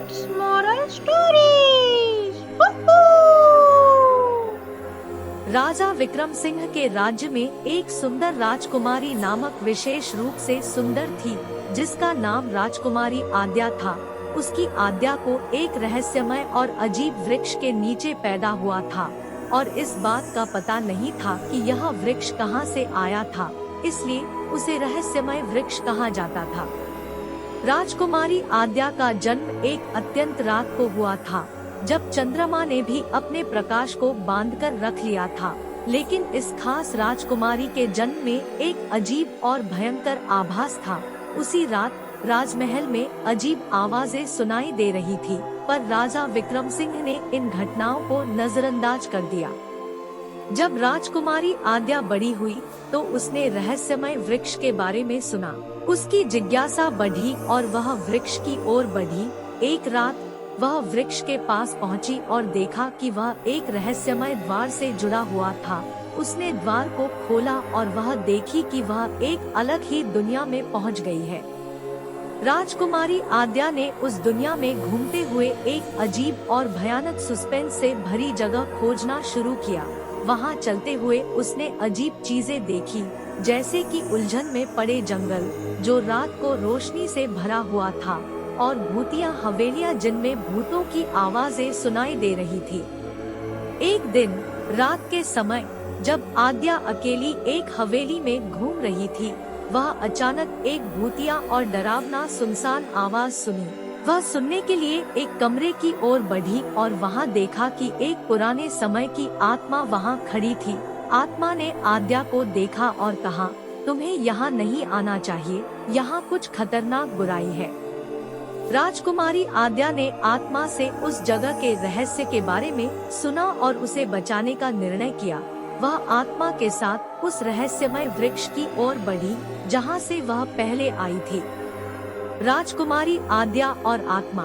Kids Moral Stories. राजा विक्रम सिंह के राज्य में एक सुंदर राजकुमारी नामक विशेष रूप से सुंदर थी, जिसका नाम राजकुमारी आद्या था। उसकी आद्या को एक रहस्यमय और अजीब वृक्ष के नीचे पैदा हुआ था और इस बात का पता नहीं था कि यह वृक्ष कहां से आया था, इसलिए उसे रहस्यमय वृक्ष कहा जाता था। राजकुमारी आद्या का जन्म एक अत्यंत रात को हुआ था, जब चंद्रमा ने भी अपने प्रकाश को बांधकर रख लिया था। लेकिन इस खास राजकुमारी के जन्म में एक अजीब और भयंकर आभास था। उसी रात राजमहल में अजीब आवाजें सुनाई दे रही थी, पर राजा विक्रम सिंह ने इन घटनाओं को नजरअंदाज कर दिया। जब राजकुमारी आद्या बड़ी हुई तो उसने रहस्यमय वृक्ष के बारे में सुना। उसकी जिज्ञासा बढ़ी और वह वृक्ष की ओर बढ़ी। एक रात वह वृक्ष के पास पहुंची और देखा कि वह एक रहस्यमय द्वार से जुड़ा हुआ था। उसने द्वार को खोला और वह देखी कि वह एक अलग ही दुनिया में पहुंच गई है। राजकुमारी आद्या ने उस दुनिया में घूमते हुए एक अजीब और भयानक सस्पेंस से भरी जगह खोजना शुरू किया। वहां चलते हुए उसने अजीब चीजें देखी, जैसे कि उलझन में पड़े जंगल जो रात को रोशनी से भरा हुआ था, और भूतिया हवेलियां जिनमें भूतों की आवाजें सुनाई दे रही थी। एक दिन रात के समय जब आद्या अकेली एक हवेली में घूम रही थी, वह अचानक एक भूतिया और डरावना सुनसान आवाज सुनी। वह सुनने के लिए एक कमरे की ओर बढ़ी और वहां देखा कि एक पुराने समय की आत्मा वहां खड़ी थी। आत्मा ने आद्या को देखा और कहा, तुम्हें यहाँ नहीं आना चाहिए, यहाँ कुछ खतरनाक बुराई है। राजकुमारी आद्या ने आत्मा से उस जगह के रहस्य के बारे में सुना और उसे बचाने का निर्णय किया। वह आत्मा के साथ उस रहस्यमय वृक्ष की ओर बढ़ी, जहां से वह पहले आई थी। राजकुमारी आद्या और आत्मा